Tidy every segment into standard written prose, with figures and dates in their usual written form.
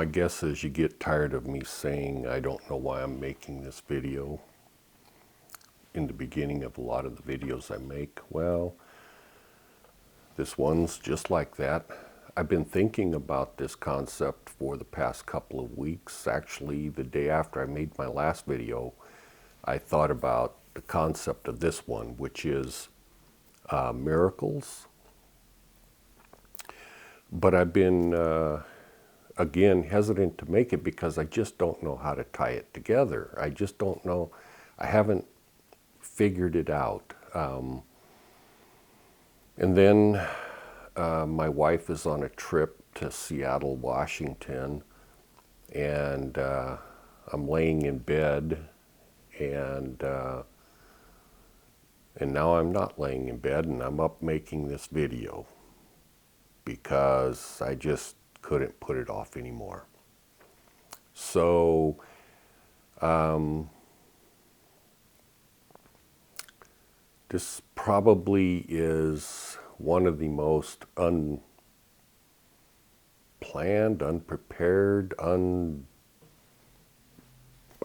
I guess as you get tired of me saying I don't know why I'm making this video in the beginning of a lot of the videos I make, well, this one's just like that. I've been thinking about this concept for the past couple of weeks. Actually, the day after I made my last video, I thought about the concept of this one, which is miracles. But I've been again, hesitant to make it because I just don't know how to tie it together. I just don't know. I haven't figured it out. And then my wife is on a trip to Seattle, Washington, and I'm laying in bed, and now I'm not laying in bed, and I'm up making this video because I just couldn't put it off anymore. So this probably is one of the most unplanned, unprepared, I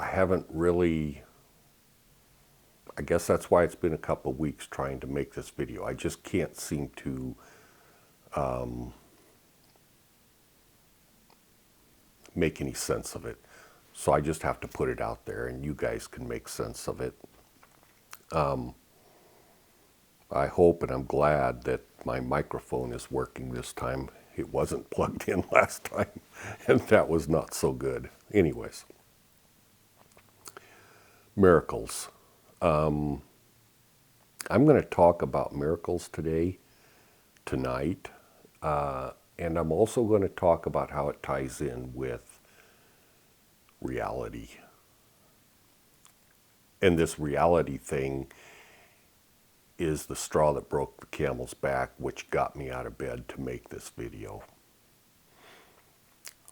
haven't really, I guess that's why it's been a couple of weeks trying to make this video. I just can't seem to make any sense of it. So I just have to put it out there and you guys can make sense of it. I hope and I'm glad that my microphone is working this time. It wasn't plugged in last time, and that was not so good. Anyways, miracles. I'm going to talk about miracles tonight, and I'm also going to talk about how it ties in with reality. And this reality thing is the straw that broke the camel's back, which got me out of bed to make this video.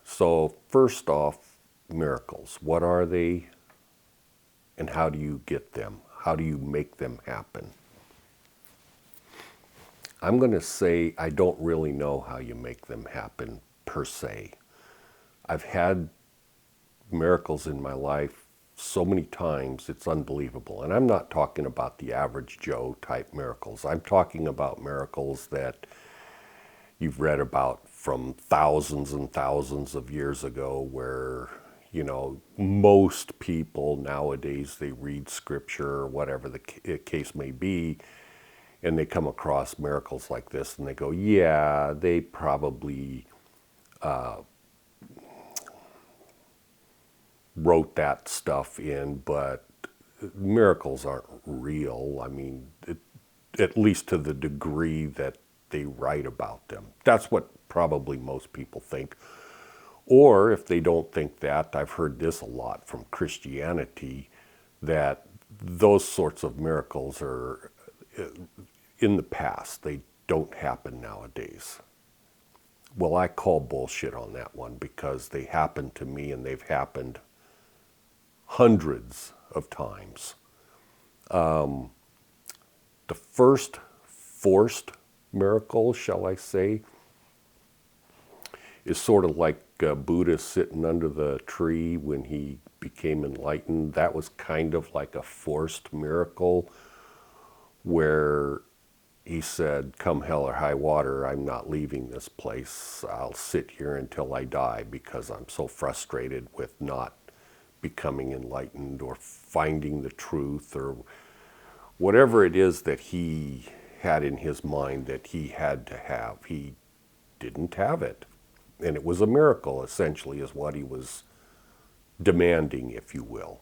So first off, miracles. What are they, and how do you get them? How do you make them happen? I'm going to say I don't really know how you make them happen per se. I've had miracles in my life so many times, it's unbelievable. And I'm not talking about the average Joe type miracles. I'm talking about miracles that you've read about from thousands and thousands of years ago, where, you know, most people nowadays, they read scripture or whatever the case may be, and they come across miracles like this and they go, yeah, they probably wrote that stuff in, but miracles aren't real. I mean, at least to the degree that they write about them. That's what probably most people think. Or if they don't think that, I've heard this a lot from Christianity, that those sorts of miracles are in the past. They don't happen nowadays. Well, I call bullshit on that one, because they happened to me and they've happened hundreds of times. The first forced miracle, shall I say, is sort of like Buddha sitting under the tree when he became enlightened. That was kind of like a forced miracle, where he said, come hell or high water, I'm not leaving this place. I'll sit here until I die, because I'm so frustrated with not becoming enlightened or finding the truth, or whatever it is that he had in his mind that he had to have. He didn't have it. And it was a miracle, essentially, is what he was demanding, if you will.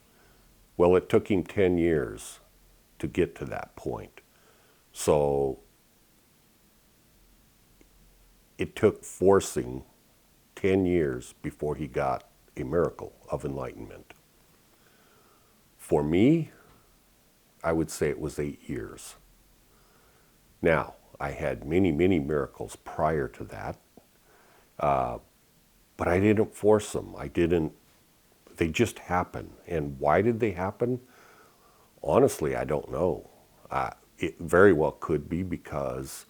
Well, it took him 10 years to get to that point. So it took forcing 10 years before he got a miracle of enlightenment. For me, I would say it was 8 years. Now, I had many, many miracles prior to that, but I didn't force them. They just happen. And why did they happen? Honestly, I don't know. It very well could be because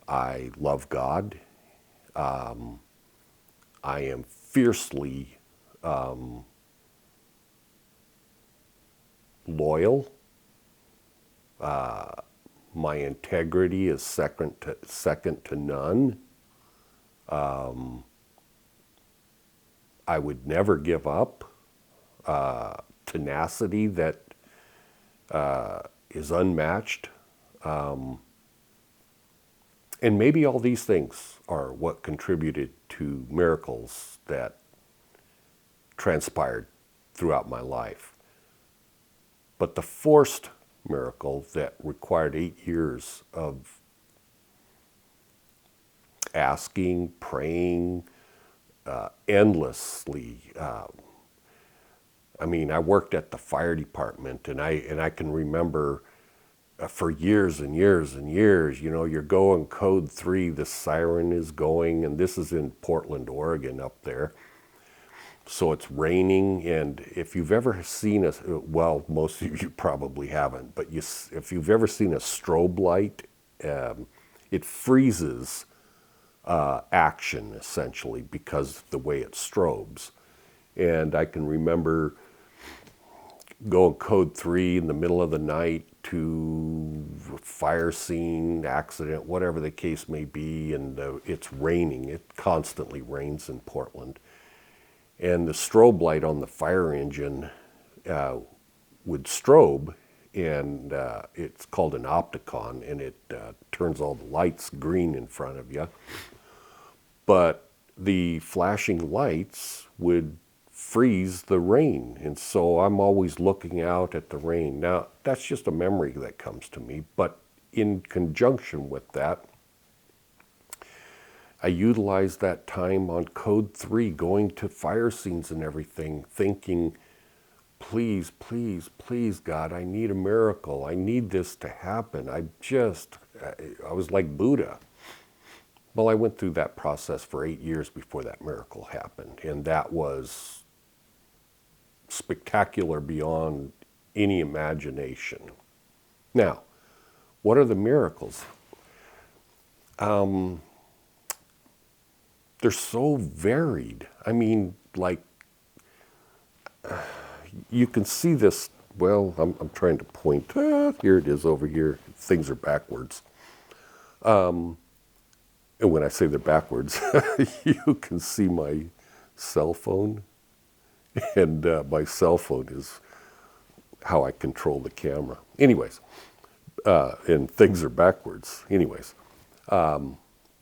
I love God. I am fiercely loyal. My integrity is second to none. I would never give up. Tenacity that is unmatched. And maybe all these things are what contributed to miracles that transpired throughout my life. But the forced miracle that required 8 years of asking, praying, endlessly. I mean, I worked at the fire department, and I can remember for years and years and years, you know, you're going code 3, the siren is going, and this is in Portland, Oregon up there. So it's raining, and if you've ever seen well, most of you probably haven't, but if you've ever seen a strobe light, it freezes action, essentially, because of the way it strobes. And I can remember going code 3 in the middle of the night to fire scene, accident, whatever the case may be, and it's raining. It constantly rains in Portland. And the strobe light on the fire engine would strobe, and it's called an opticon, and it turns all the lights green in front of you. But the flashing lights would freeze the rain, and so I'm always looking out at the rain. Now, that's just a memory that comes to me, but in conjunction with that, I utilized that time on code 3, going to fire scenes and everything, thinking, please, please, please, God, I need a miracle. I need this to happen. I was like Buddha. Well, I went through that process for 8 years before that miracle happened, and that was spectacular beyond any imagination. Now, what are the miracles? They're so varied. I mean, like, you can see this, well, I'm trying to point, here it is over here. Things are backwards. And when I say they're backwards, you can see my cell phone. And my cell phone is how I control the camera. Anyways, and things are backwards. Anyways,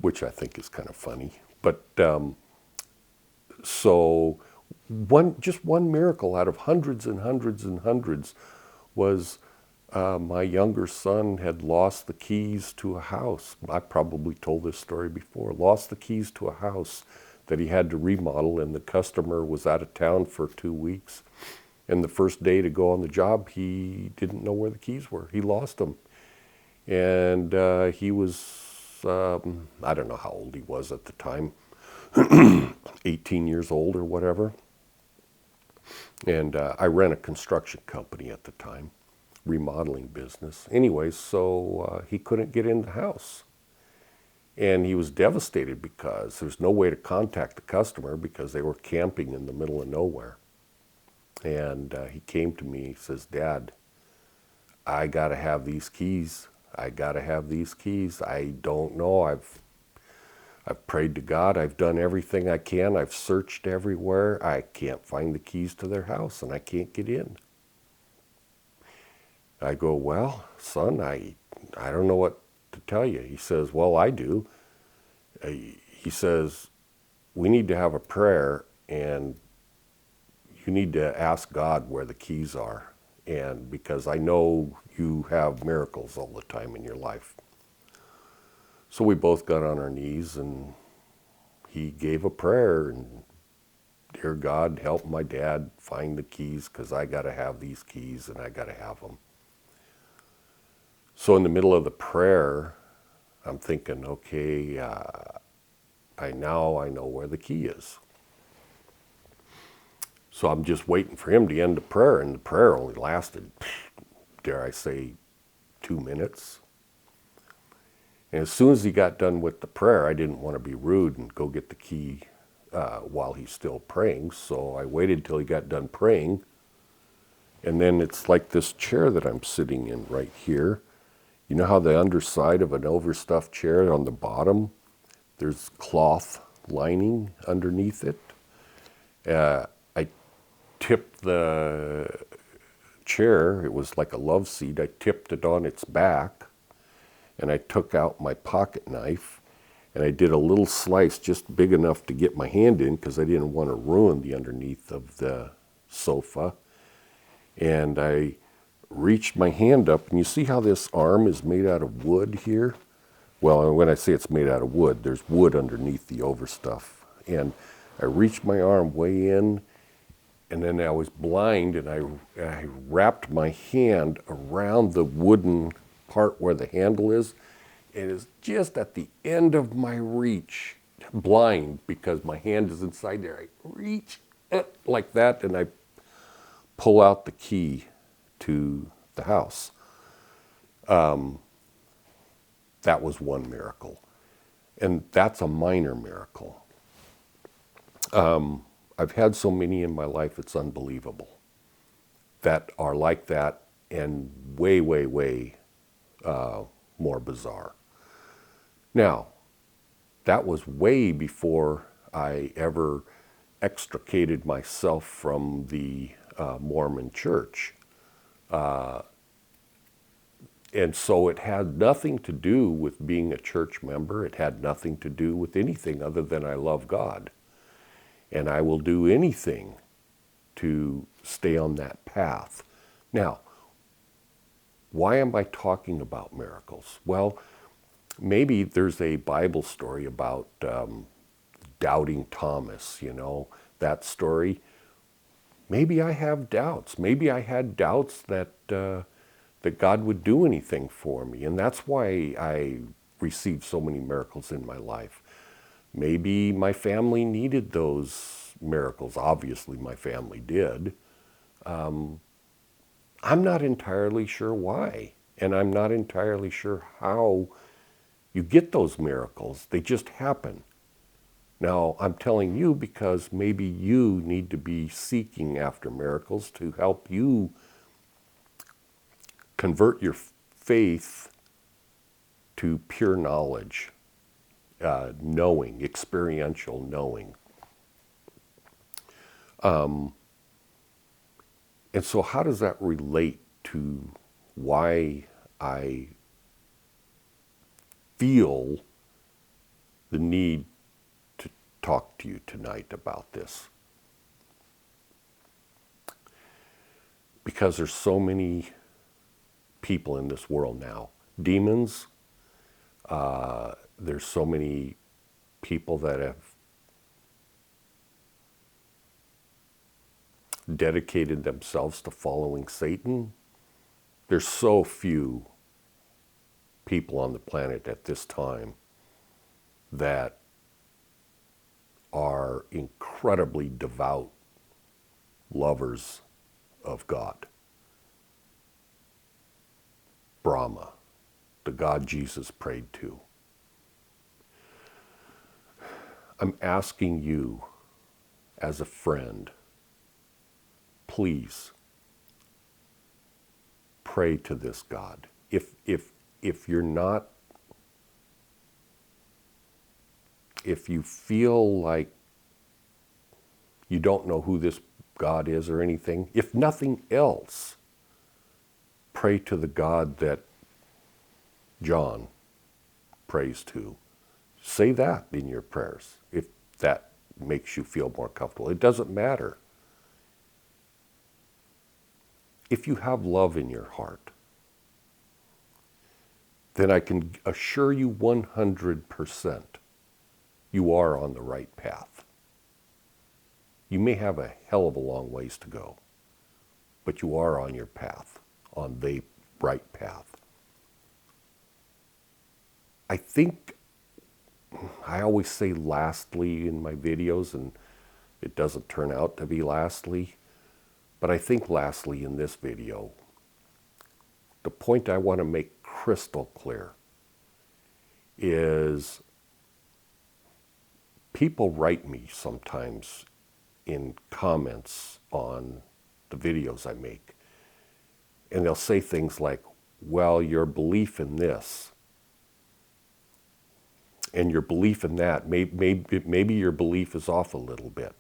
which I think is kind of funny. But so just one miracle out of hundreds and hundreds and hundreds was my younger son had lost the keys to a house. I probably told this story before. Lost the keys to a house that he had to remodel, and the customer was out of town for 2 weeks. And the first day to go on the job, he didn't know where the keys were. He lost them. And he was, I don't know how old he was at the time, 18 years old or whatever. And I ran a construction company at the time, remodeling business. Anyways, so he couldn't get in the house. And he was devastated because there's no way to contact the customer because they were camping in the middle of nowhere. And he came to me, he says, Dad, I got to have these keys. I got to have these keys. I don't know. I've prayed to God. I've done everything I can. I've searched everywhere. I can't find the keys to their house, and I can't get in. I go, well, son, I don't know what to tell you. He says, well, I do. He says, we need to have a prayer, and you need to ask God where the keys are, and because I know you have miracles all the time in your life. So we both got on our knees, and he gave a prayer, and dear God, help my dad find the keys, because I got to have these keys, and I got to have them. So in the middle of the prayer, I'm thinking, okay, I know where the key is. So I'm just waiting for him to end the prayer, and the prayer only lasted, dare I say, 2 minutes. And as soon as he got done with the prayer, I didn't want to be rude and go get the key while he's still praying. So I waited till he got done praying. And then it's like this chair that I'm sitting in right here. You know how the underside of an overstuffed chair on the bottom, there's cloth lining underneath it? I tipped the chair, it was like a love seat, I tipped it on its back, and I took out my pocket knife, and I did a little slice just big enough to get my hand in because I didn't want to ruin the underneath of the sofa. And I reached my hand up, and you see how this arm is made out of wood here? Well, when I say it's made out of wood, there's wood underneath the overstuff. And I reached my arm way in, and then I was blind, and I wrapped my hand around the wooden part where the handle is. It is just at the end of my reach, blind because my hand is inside there. I reach like that, and I pull out the key to the house. That was one miracle. And that's a minor miracle. I've had so many in my life, it's unbelievable, that are like that and way, way, way more bizarre. Now, that was way before I ever extricated myself from the Mormon church. And so it had nothing to do with being a church member. It had nothing to do with anything other than I love God. And I will do anything to stay on that path. Now, why am I talking about miracles? Well, maybe there's a Bible story about doubting Thomas, you know, that story. Maybe I have doubts. Maybe I had doubts that that God would do anything for me. And that's why I received so many miracles in my life. Maybe my family needed those miracles. Obviously, my family did. I'm not entirely sure why. And I'm not entirely sure how you get those miracles. They just happen. Now, I'm telling you because maybe you need to be seeking after miracles to help you convert your faith to pure knowledge, knowing, experiential knowing. And so how does that relate to why I feel the need to talk to you tonight about this? Because there's so many people in this world now. Demons, there's so many people that have dedicated themselves to following Satan. There's so few people on the planet at this time that are incredibly devout lovers of God. Brahma, the God Jesus prayed to. I'm asking you as a friend, please pray to this God. If you're not, if you feel like you don't know who this God is or anything, if nothing else, pray to the God that John prays to. Say that in your prayers if that makes you feel more comfortable. It doesn't matter. If you have love in your heart, then I can assure you 100% you are on the right path. You may have a hell of a long ways to go, but you are on your path, on the right path. I think I always say lastly in my videos, and it doesn't turn out to be lastly, but I think lastly in this video, the point I want to make crystal clear is people write me sometimes in comments on the videos I make, and they'll say things like, well, your belief in this and your belief in that, maybe your belief is off a little bit.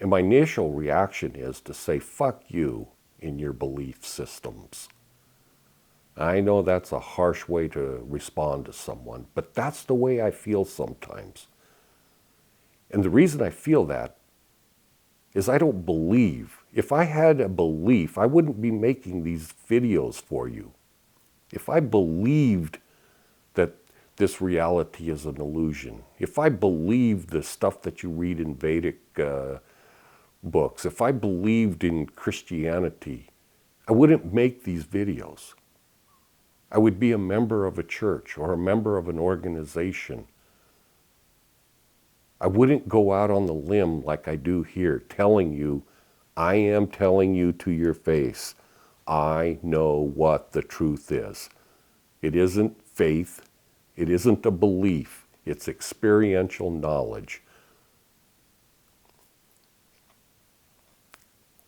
And my initial reaction is to say, fuck you in your belief systems. I know that's a harsh way to respond to someone, but that's the way I feel sometimes. And the reason I feel that is I don't believe. If I had a belief, I wouldn't be making these videos for you. If I believed that this reality is an illusion, if I believed the stuff that you read in Vedic books, if I believed in Christianity, I wouldn't make these videos. I would be a member of a church or a member of an organization. I wouldn't go out on the limb like I do here, telling you, I am telling you to your face, I know what the truth is. It isn't faith, it isn't a belief, it's experiential knowledge.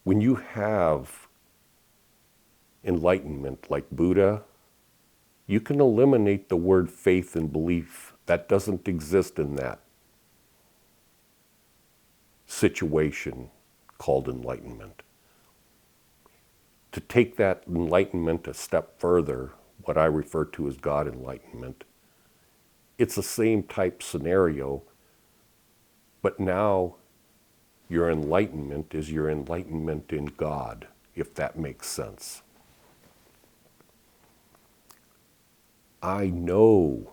When you have enlightenment like Buddha, you can eliminate the word faith and belief. That doesn't exist in that situation called enlightenment. To take that enlightenment a step further, what I refer to as God enlightenment, it's the same type scenario, but now your enlightenment is your enlightenment in God, if that makes sense. I know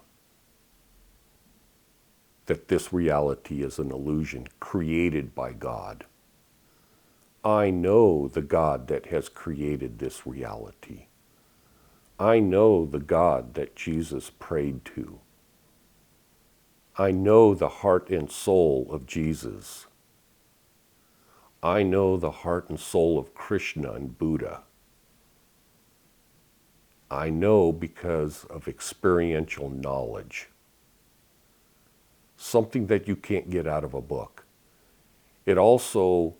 that this reality is an illusion created by God. I know the God that has created this reality. I know the God that Jesus prayed to. I know the heart and soul of Jesus. I know the heart and soul of Krishna and Buddha. I know because of experiential knowledge. Something that you can't get out of a book. It also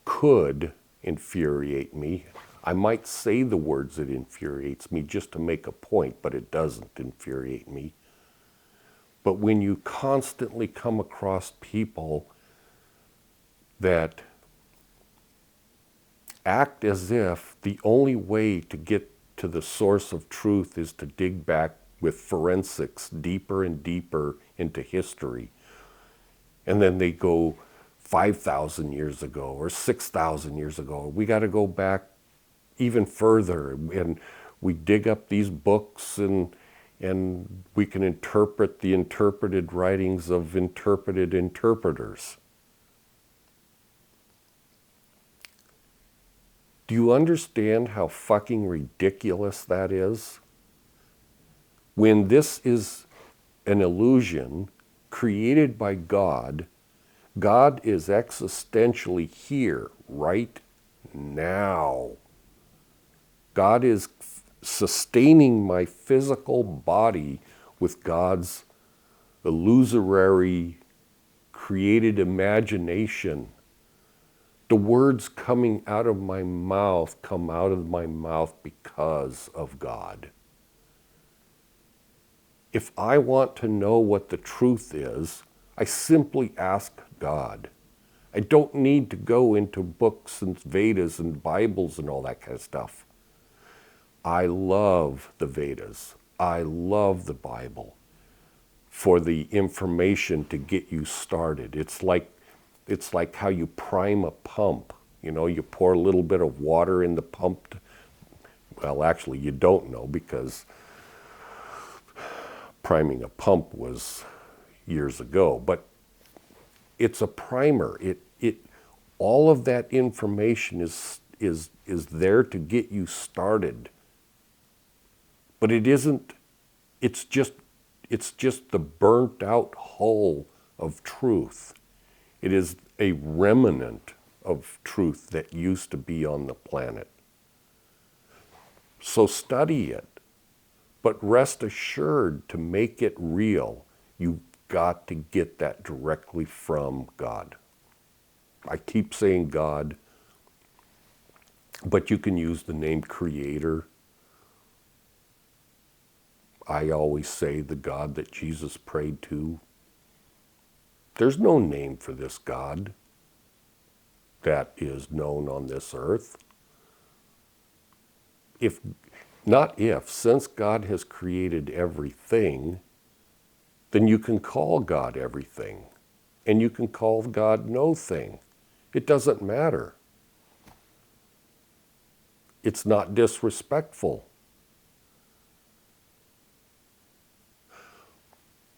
could infuriate me. I might say the words that infuriates me just to make a point, but it doesn't infuriate me. But when you constantly come across people that act as if the only way to get to the source of truth is to dig back with forensics deeper and deeper into history. And then they go 5,000 years ago or 6,000 years ago. We got to go back even further, and we dig up these books and we can interpret the interpreted writings of interpreted interpreters. Do you understand how fucking ridiculous that is? When this is an illusion created by God, God is existentially here right now. God is sustaining my physical body with God's illusory created imagination. The words coming out of my mouth come out of my mouth because of God. If I want to know what the truth is, I simply ask God. I don't need to go into books and Vedas and Bibles and all that kind of stuff. I love the Vedas. I love the Bible for the information to get you started. It's like how you prime a pump. You know, you pour a little bit of water in the pump. Well, actually, you don't know, because priming a pump was years ago. But it's a primer. All of that information is there to get you started. But it isn't. It's just the burnt out hull of truth. It is a remnant of truth that used to be on the planet. So study it, but rest assured to make it real. You've got to get that directly from God. I keep saying God, but you can use the name Creator. I always say the God that Jesus prayed to. There's no name for this God that is known on this earth. Since God has created everything, then you can call God everything. And you can call God no thing. It doesn't matter. It's not disrespectful.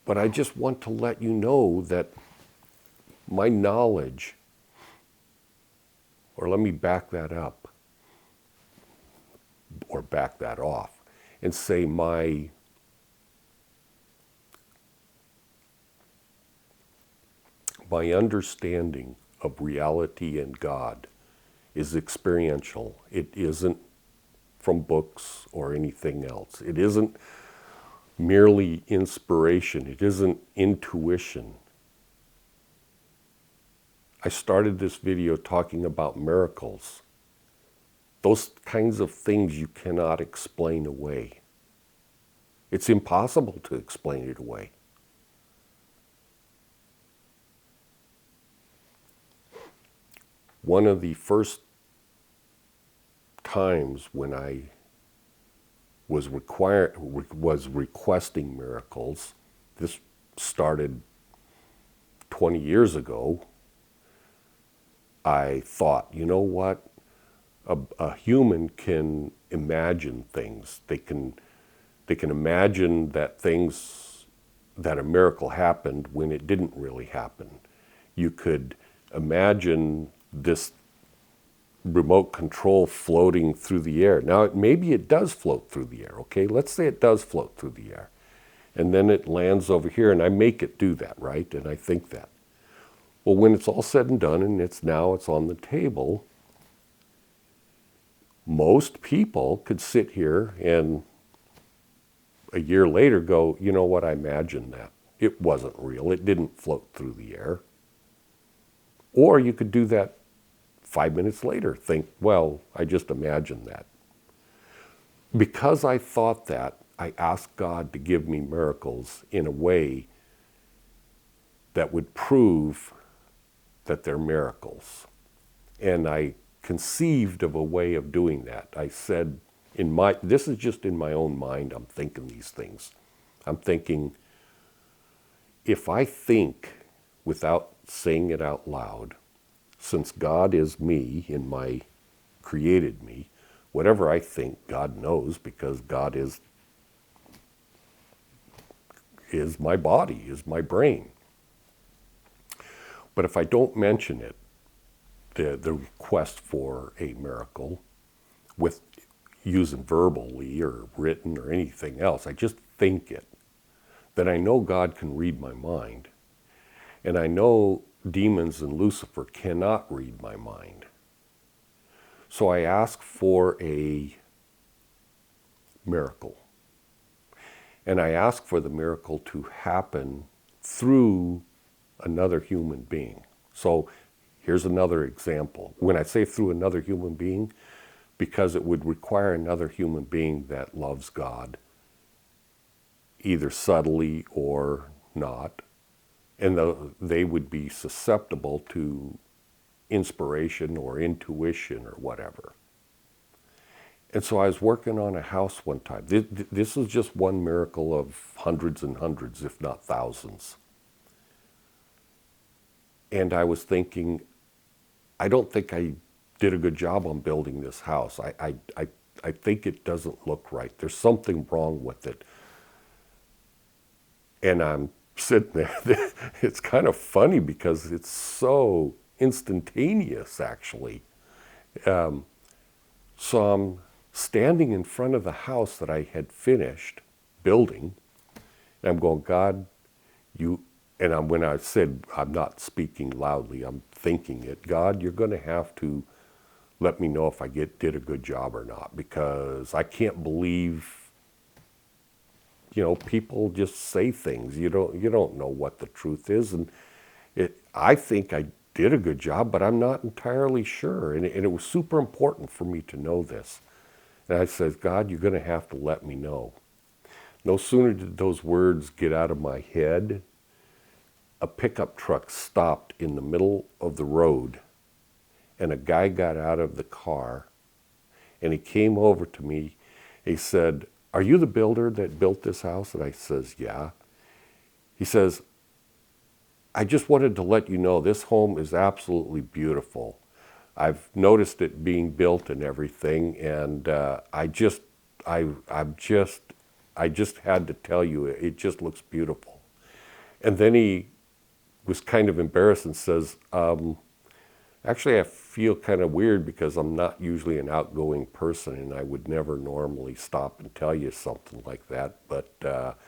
But I just want to let you know that my knowledge, or let me back that up, or back that off, and say my understanding of reality and God is experiential. It isn't from books or anything else. It isn't merely inspiration. It isn't intuition. I started this video talking about miracles. Those kinds of things you cannot explain away. It's impossible to explain it away. One of the first times when I was requesting miracles, this started 20 years ago, I thought, you know what? A human can imagine things. They can imagine that a miracle happened when it didn't really happen. You could imagine this remote control floating through the air. Now, maybe it does float through the air, okay? Let's say it does float through the air. And then it lands over here, and I make it do that, right? And I think that. Well, when it's all said and done, and it's on the table, most people could sit here and a year later go, you know what, I imagined that. It wasn't real. It didn't float through the air. Or you could do that 5 minutes later, think, well, I just imagined that. Because I thought that, I asked God to give me miracles in a way that would prove that they're miracles. And I conceived of a way of doing that. I said, this is just in my own mind, I'm thinking these things. I'm thinking, if I think without saying it out loud, since God is me in my created me, whatever I think, God knows, because God is my body, is my brain. But if I don't mention it, the request for a miracle, with using verbally or written or anything else, I just think it, then I know God can read my mind. And I know demons and Lucifer cannot read my mind. So I ask for a miracle. And I ask for the miracle to happen through another human being. So here's another example. When I say through another human being, because it would require another human being that loves God, either subtly or not, and they would be susceptible to inspiration or intuition or whatever. And so I was working on a house one time. This is just one miracle of hundreds and hundreds, if not thousands. And I was thinking, I don't think I did a good job on building this house. I think it doesn't look right. There's something wrong with it. And I'm sitting there. It's kind of funny because it's so instantaneous, actually. So I'm standing in front of the house that I had finished building, and I'm going, God, when I said, I'm not speaking loudly, I'm thinking it, God, you're going to have to let me know if I did a good job or not, because I can't believe people just say things. You don't know what the truth is, and I think I did a good job, but I'm not entirely sure. And it was super important for me to know this. And I said, God, you're going to have to let me know. No sooner did those words get out of my head, a pickup truck stopped in the middle of the road, and a guy got out of the car, and he came over to me. He said, are you the builder that built this house? And I says, yeah. He says, I just wanted to let you know this home is absolutely beautiful. I've noticed it being built and everything, and I just had to tell you, it just looks beautiful. And then he was kind of embarrassed and says, actually, I feel kind of weird because I'm not usually an outgoing person, and I would never normally stop and tell you something like that, but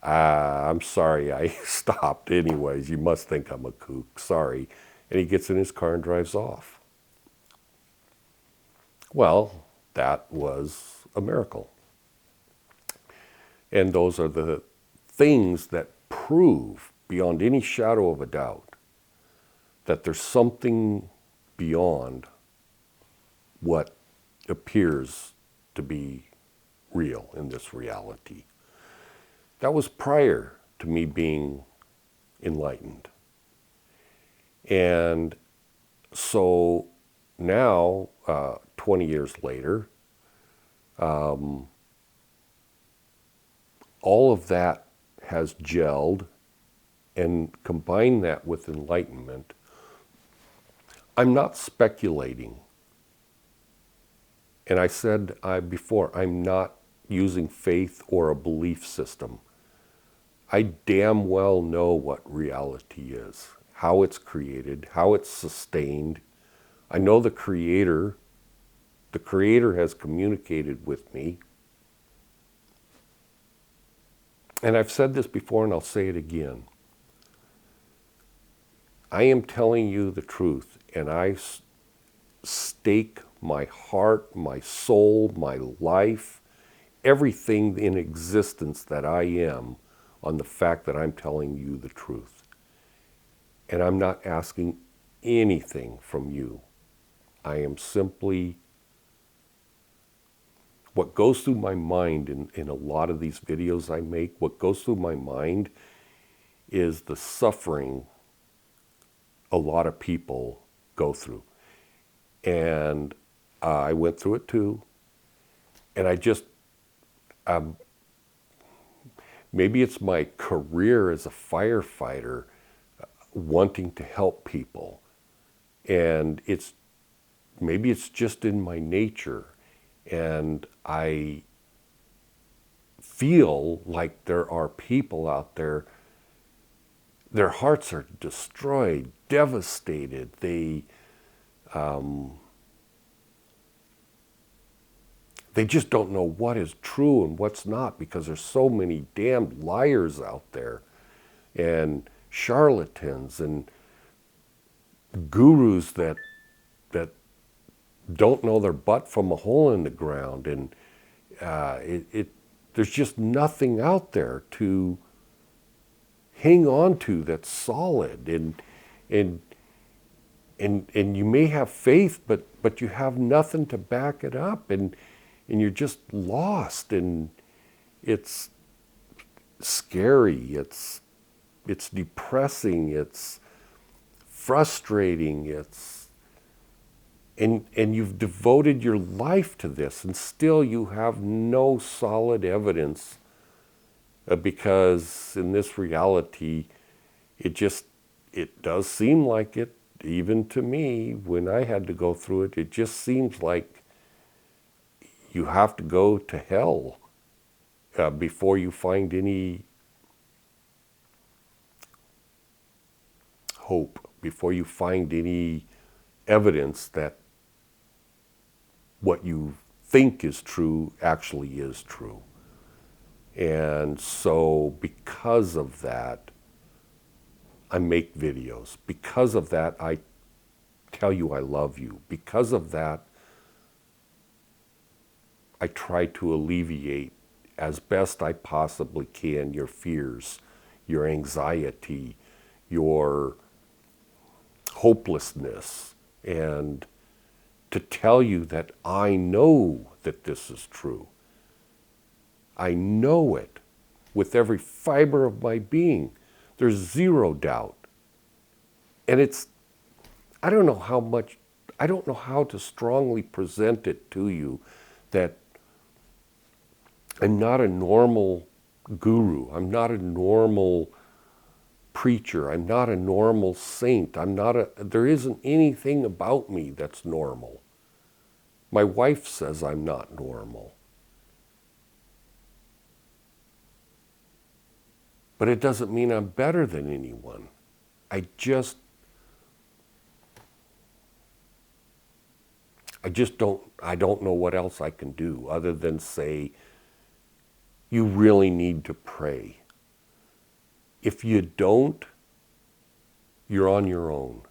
I'm sorry I stopped anyways. You must think I'm a kook. Sorry. And he gets in his car and drives off. Well, that was a miracle. And those are the things that prove beyond any shadow of a doubt that there's something beyond what appears to be real in this reality. That was prior to me being enlightened. And so now, 20 years later, all of that has gelled, and combine that with enlightenment. I'm not speculating. And I said before, I'm not using faith or a belief system. I damn well know what reality is, how it's created, how it's sustained. I know the Creator. The Creator has communicated with me. And I've said this before, and I'll say it again. I am telling you the truth, and I stake my heart, my soul, my life, everything in existence that I am on the fact that I'm telling you the truth. And I'm not asking anything from you. I am simply, what goes through my mind in a lot of these videos I make, what goes through my mind is the suffering a lot of people go through. And I went through it too. And I just, maybe it's my career as a firefighter, wanting to help people. And maybe it's just in my nature. And I feel like there are people out there, their hearts are destroyed, devastated. They just don't know what is true and what's not, because there's so many damned liars out there, and charlatans and gurus that don't know their butt from a hole in the ground, and there's just nothing out there to hang on to that's solid, and you may have faith, but you have nothing to back it up, and you're just lost, and it's scary, it's depressing, it's frustrating, and you've devoted your life to this, and still you have no solid evidence, because in this reality, it does seem like it, even to me, when I had to go through it, it just seems like you have to go to hell before you find any hope, before you find any evidence that what you think is true actually is true. And so because of that, I make videos. Because of that, I tell you I love you. Because of that, I try to alleviate as best I possibly can your fears, your anxiety, your hopelessness, and to tell you that I know that this is true. I know it with every fiber of my being. There's zero doubt. And I don't know how to strongly present it to you that I'm not a normal guru. I'm not a normal preacher. I'm not a normal saint. There isn't anything about me that's normal. My wife says I'm not normal. But it doesn't mean I'm better than anyone. I don't know what else I can do other than say, you really need to pray. If you don't, you're on your own.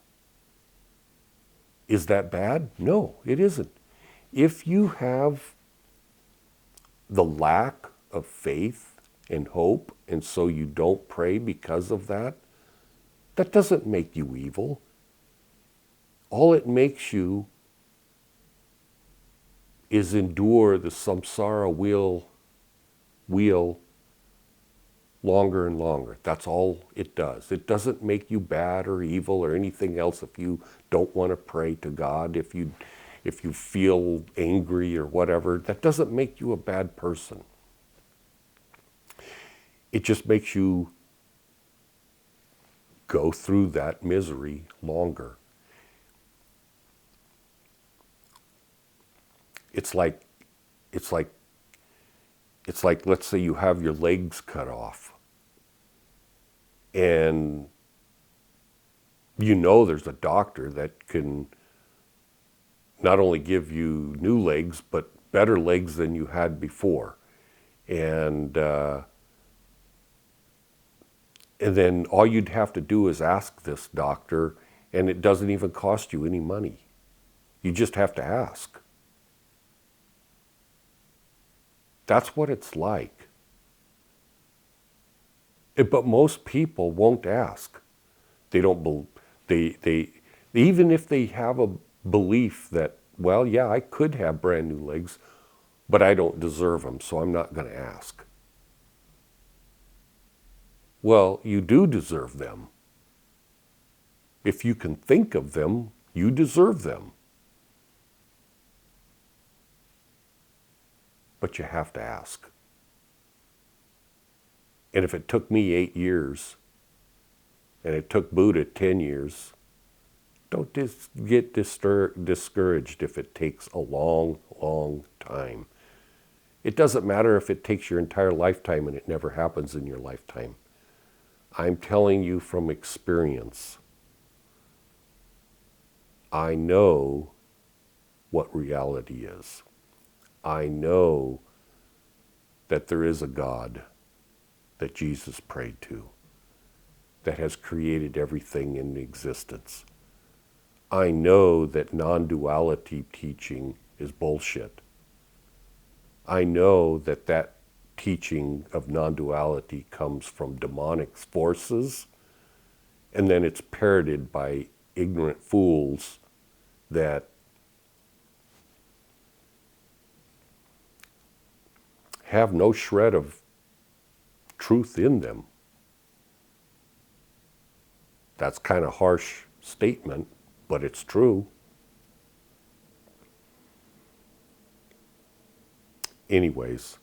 Is that bad? No, it isn't. If you have the lack of faith and hope, and so you don't pray because of that, that doesn't make you evil. All it makes you is endure the samsara wheel longer and longer. That's all it does. It doesn't make you bad or evil or anything else if you don't want to pray to God, if you feel angry or whatever. That doesn't make you a bad person. It just makes you go through that misery longer. It's like let's say you have your legs cut off and you know there's a doctor that can not only give you new legs but better legs than you had before, and then all you'd have to do is ask this doctor, and it doesn't even cost you any money. You just have to ask. That's what it's like. But most people won't ask. They don't. They even if they have a belief that, well, yeah, I could have brand new legs, but I don't deserve them, so I'm not going to ask. Well, you do deserve them. If you can think of them, you deserve them. But you have to ask. And if it took me 8 years, and it took Buddha 10 years, don't get discouraged if it takes a long, long time. It doesn't matter if it takes your entire lifetime and it never happens in your lifetime. I'm telling you from experience. I know what reality is. I know that there is a God that Jesus prayed to, that has created everything in existence. I know that non-duality teaching is bullshit. I know that that teaching of non-duality comes from demonic forces, and then it's parroted by ignorant fools that have no shred of truth in them. That's kind of a harsh statement, but it's true. Anyways,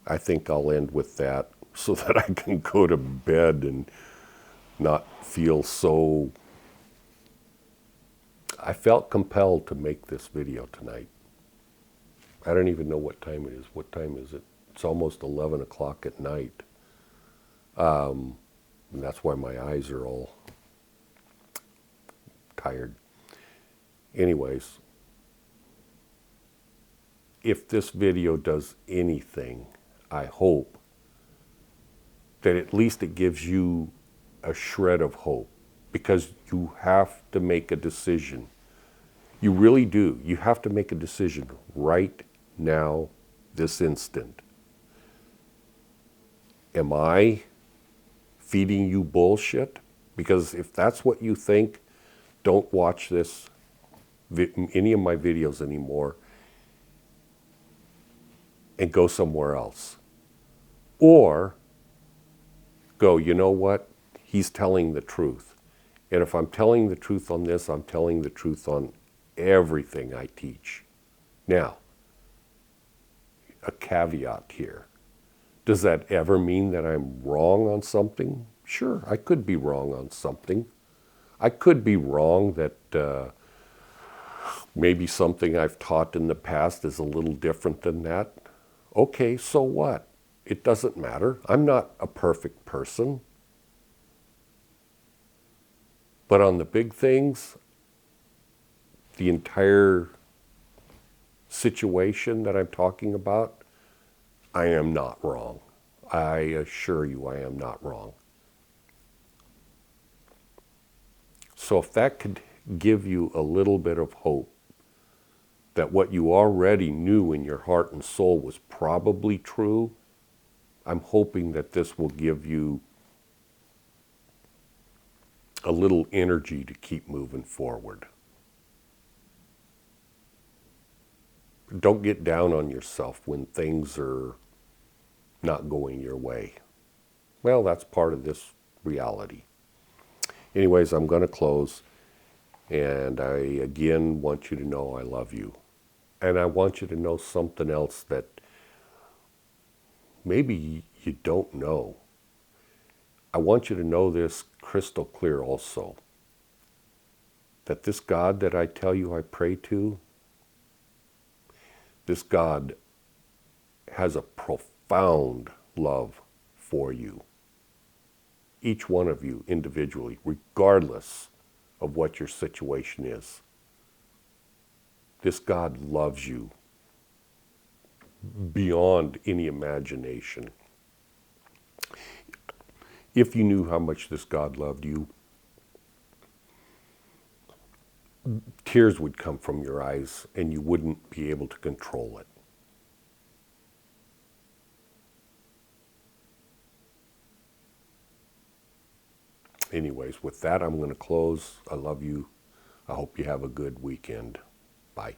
I think I'll end with that so that I can go to bed and not feel so... I felt compelled to make this video tonight. I don't even know what time it is. What time is it? It's almost 11 o'clock at night. And that's why my eyes are all tired. Anyways, if this video does anything, I hope that at least it gives you a shred of hope, because you have to make a decision. You really do. You have to make a decision right now, this instant. Am I feeding you bullshit? Because if that's what you think, don't watch any of my videos anymore, and go somewhere else. Or go, you know what? He's telling the truth. And if I'm telling the truth on this, I'm telling the truth on everything I teach. Now, a caveat here. Does that ever mean that I'm wrong on something? Sure, I could be wrong on something. I could be wrong that maybe something I've taught in the past is a little different than that. Okay, so what? It doesn't matter. I'm not a perfect person. But on the big things, the entire situation that I'm talking about, I am not wrong. I assure you I am not wrong. So if that could give you a little bit of hope that what you already knew in your heart and soul was probably true, I'm hoping that this will give you a little energy to keep moving forward. Don't get down on yourself when things are not going your way. Well, that's part of this reality. Anyways, I'm going to close, and I again want you to know I love you. And I want you to know something else that maybe you don't know. I want you to know this crystal clear also, that this God that I tell you I pray to, this God has a profound love for you. Each one of you individually, regardless of what your situation is. This God loves you beyond any imagination. If you knew how much this God loved you, tears would come from your eyes and you wouldn't be able to control it. Anyways, with that, I'm going to close. I love you. I hope you have a good weekend. Bye.